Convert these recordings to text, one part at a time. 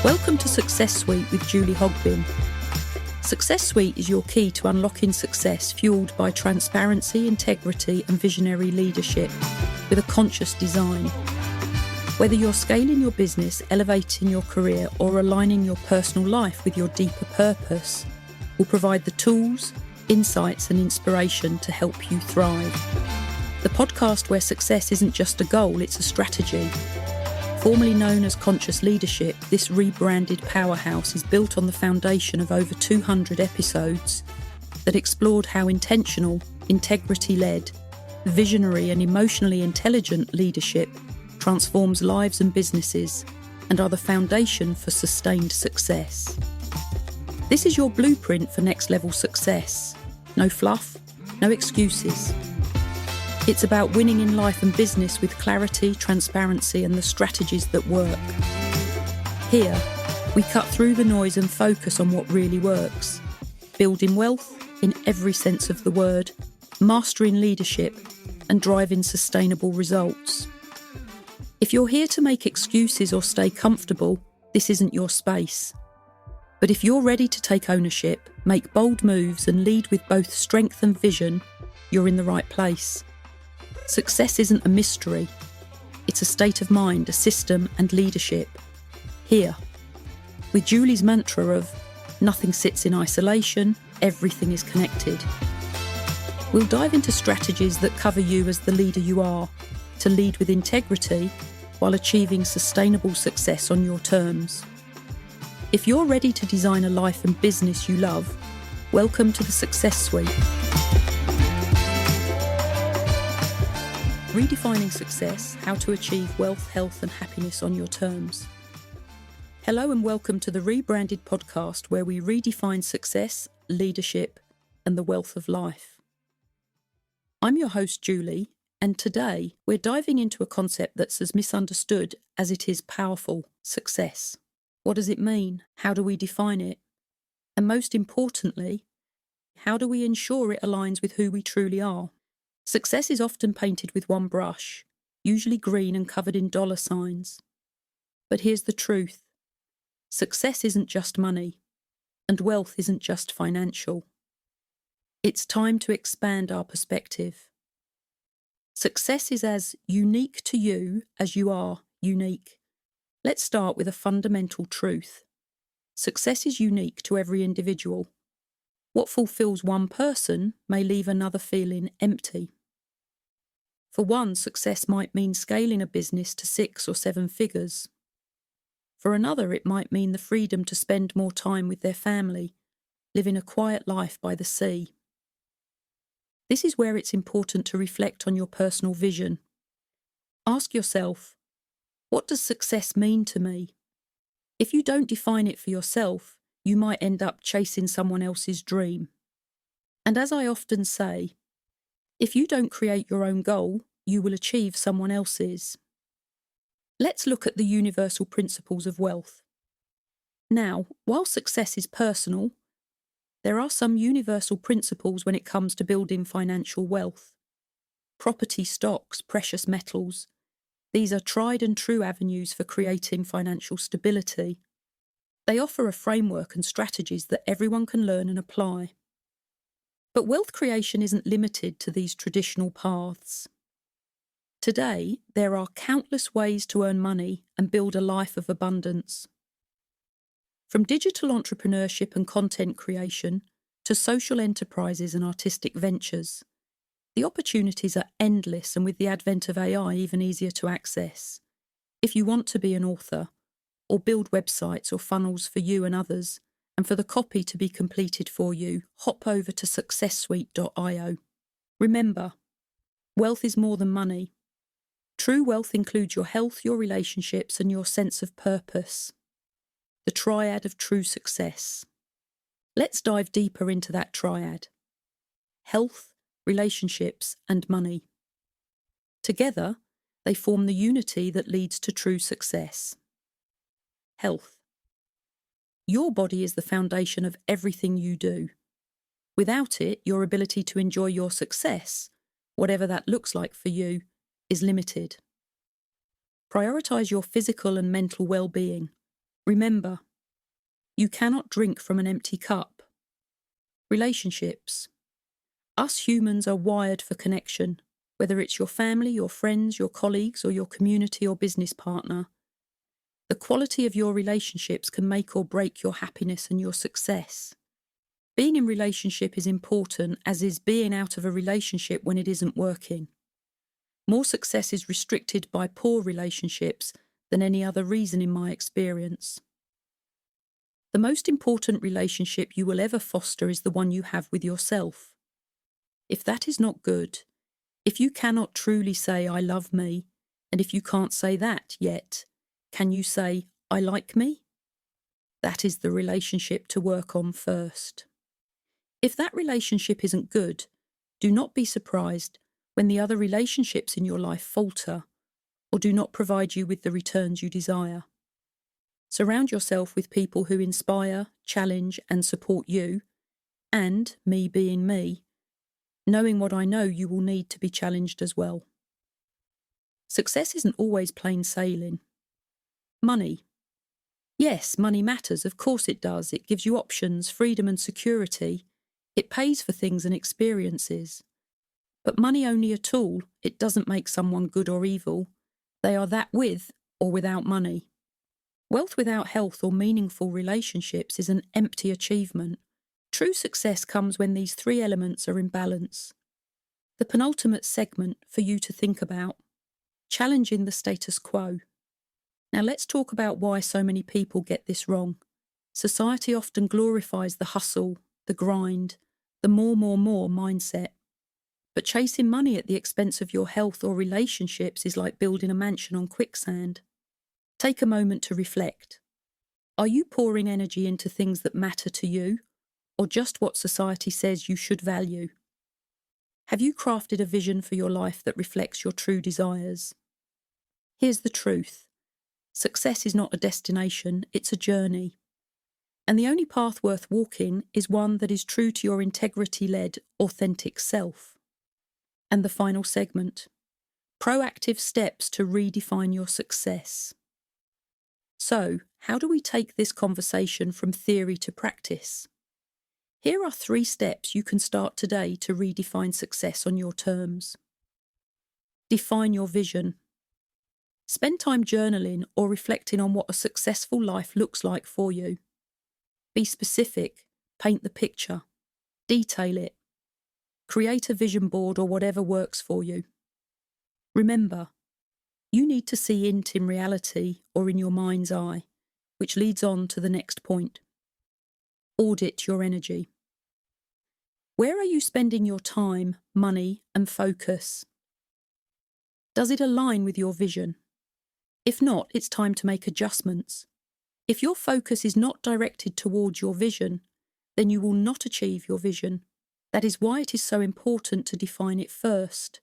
Welcome to Success Suite with Julie Hogbin. Success Suite is your key to unlocking success fueled by transparency, integrity and visionary leadership with a conscious design. Whether you're scaling your business, elevating your career or aligning your personal life with your deeper purpose, we'll provide the tools, insights and inspiration to help you thrive. The podcast where success isn't just a goal, it's a strategy. Formerly known as Conscious Leadership, this rebranded powerhouse is built on the foundation of over 200 episodes that explored how intentional, integrity-led, visionary and emotionally intelligent leadership transforms lives and businesses and are the foundation for sustained success. This is your blueprint for next-level success. No fluff, no excuses. It's about winning in life and business with clarity, transparency and the strategies that work. Here, we cut through the noise and focus on what really works. Building wealth in every sense of the word, mastering leadership and driving sustainable results. If you're here to make excuses or stay comfortable, this isn't your space. But if you're ready to take ownership, make bold moves and lead with both strength and vision, you're in the right place. Success isn't a mystery. It's a state of mind, a system and leadership. Here, with Julie's mantra of nothing sits in isolation, everything is connected. We'll dive into strategies that cover you as the leader you are, to lead with integrity while achieving sustainable success on your terms. If you're ready to design a life and business you love, welcome to the Success Suite. Redefining Success, how to achieve wealth, health and happiness on your terms. Hello and welcome to the rebranded podcast where we redefine success, leadership and the wealth of life. I'm your host Julie, and today we're diving into a concept that's as misunderstood as it is powerful: success. What does it mean? How do we define it? And most importantly, how do we ensure it aligns with who we truly are? Success is often painted with one brush, usually green and covered in dollar signs. But here's the truth. Success isn't just money, and wealth isn't just financial. It's time to expand our perspective. Success is as unique to you as you are unique. Let's start with a fundamental truth. Success is unique to every individual. What fulfills one person may leave another feeling empty. For one, success might mean scaling a business to 6 or 7 figures. For another, it might mean the freedom to spend more time with their family, living a quiet life by the sea. This is where it's important to reflect on your personal vision. Ask yourself, what does success mean to me? If you don't define it for yourself, you might end up chasing someone else's dream. And as I often say, if you don't create your own goal, you will achieve someone else's. Let's look at the universal principles of wealth. Now, while success is personal, there are some universal principles when it comes to building financial wealth. Property, stocks, precious metals. These are tried and true avenues for creating financial stability. They offer a framework and strategies that everyone can learn and apply. But wealth creation isn't limited to these traditional paths. Today, there are countless ways to earn money and build a life of abundance. From digital entrepreneurship and content creation to social enterprises and artistic ventures, the opportunities are endless and with the advent of AI even easier to access. If you want to be an author, or build websites or funnels for you and others, and for the copy to be completed for you, hop over to successsuite.io. Remember, wealth is more than money. True wealth includes your health, your relationships, and your sense of purpose. The triad of true success. Let's dive deeper into that triad. Health, relationships, and money. Together, they form the unity that leads to true success. Health. Your body is the foundation of everything you do. Without it, your ability to enjoy your success, whatever that looks like for you, is limited. Prioritise your physical and mental well-being. Remember, you cannot drink from an empty cup. Relationships. Us humans are wired for connection, whether it's your family, your friends, your colleagues, or your community or business partner. The quality of your relationships can make or break your happiness and your success. Being in relationship is important, as is being out of a relationship when it isn't working. More success is restricted by poor relationships than any other reason in my experience. The most important relationship you will ever foster is the one you have with yourself. If that is not good, if you cannot truly say, I love me, and if you can't say that yet, can you say, I like me? That is the relationship to work on first. If that relationship isn't good, do not be surprised when the other relationships in your life falter or do not provide you with the returns you desire. Surround yourself with people who inspire, challenge, and support you, and, me being me, knowing what I know, you will need to be challenged as well. Success isn't always plain sailing. Money. Yes, money matters, of course it does. It gives you options, freedom and security. It pays for things and experiences. But money only a tool. It doesn't make someone good or evil. They are that with or without money. Wealth without health or meaningful relationships is an empty achievement. True success comes when these three elements are in balance. The penultimate segment for you to think about: challenging the status quo. Now let's talk about why so many people get this wrong. Society often glorifies the hustle, the grind, the more mindset. But chasing money at the expense of your health or relationships is like building a mansion on quicksand. Take a moment to reflect. Are you pouring energy into things that matter to you, or just what society says you should value? Have you crafted a vision for your life that reflects your true desires? Here's the truth. Success is not a destination, it's a journey. And the only path worth walking is one that is true to your integrity-led, authentic self. And the final segment: proactive steps to redefine your success. So, how do we take this conversation from theory to practice? Here are 3 steps you can start today to redefine success on your terms. Define your vision. Spend time journaling or reflecting on what a successful life looks like for you. Be specific, paint the picture, detail it. Create a vision board or whatever works for you. Remember, you need to see it in reality or in your mind's eye, which leads on to the next point. Audit your energy. Where are you spending your time, money, and focus? Does it align with your vision? If not, it's time to make adjustments. If your focus is not directed towards your vision, then you will not achieve your vision. That is why it is so important to define it first.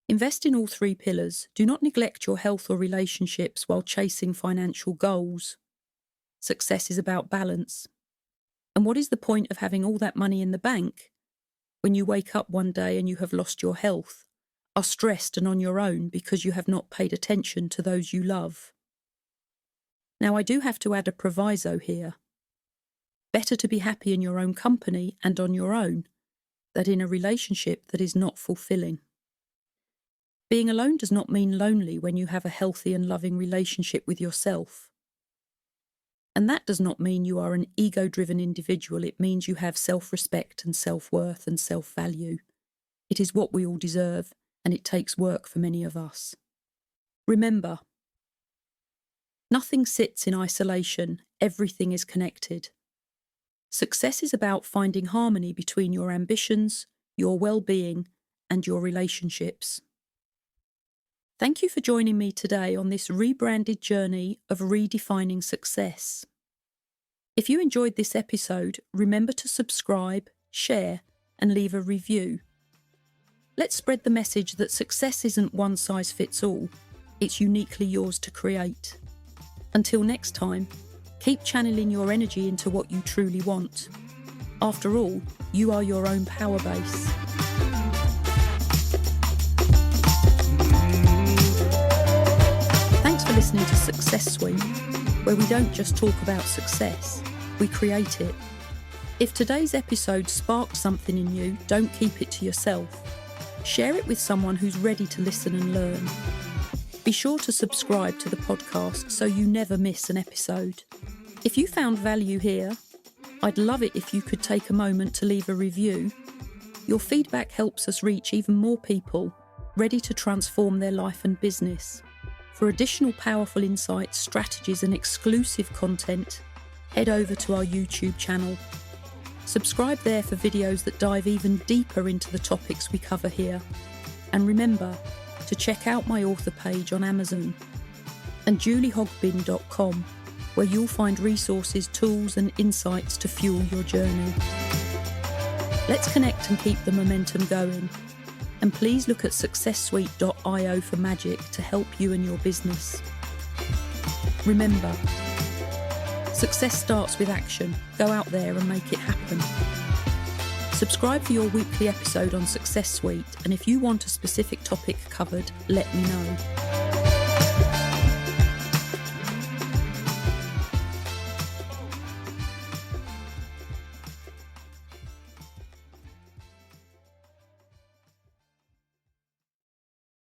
Invest in all 3 pillars. Do not neglect your health or relationships while chasing financial goals. Success is about balance. And what is the point of having all that money in the bank when you wake up one day and you have lost your health, are stressed and on your own because you have not paid attention to those you love? Now, I do have to add a proviso here. Better to be happy in your own company and on your own than in a relationship that is not fulfilling. Being alone does not mean lonely when you have a healthy and loving relationship with yourself. And that does not mean you are an ego-driven individual. It means you have self-respect and self-worth and self-value. It is what we all deserve, and it takes work for many of us. Remember, nothing sits in isolation. Everything is connected. Success is about finding harmony between your ambitions, your well-being, and your relationships. Thank you for joining me today on this rebranded journey of redefining success. If you enjoyed this episode, remember to subscribe, share, and leave a review. Let's spread the message that success isn't one size fits all. It's uniquely yours to create. Until next time, keep channeling your energy into what you truly want. After all, you are your own power base. Thanks for listening to Success Swing. where we don't just talk about success, we create it. If today's episode sparked something in you, don't keep it to yourself. Share it with someone who's ready to listen and learn. Be sure to subscribe to the podcast so you never miss an episode. If you found value here, I'd love it if you could take a moment to leave a review. Your feedback helps us reach even more people ready to transform their life and business. For additional powerful insights, strategies, and exclusive content, head over to our YouTube channel. Subscribe there for videos that dive even deeper into the topics we cover here. And remember to check out my author page on Amazon and juliehogbin.com, where you'll find resources, tools, and insights to fuel your journey. Let's connect and keep the momentum going. And please look at successuite.io for magic to help you and your business. Remember, success starts with action. Go out there and make it happen. Subscribe for your weekly episode on Success Suite, and if you want a specific topic covered, let me know.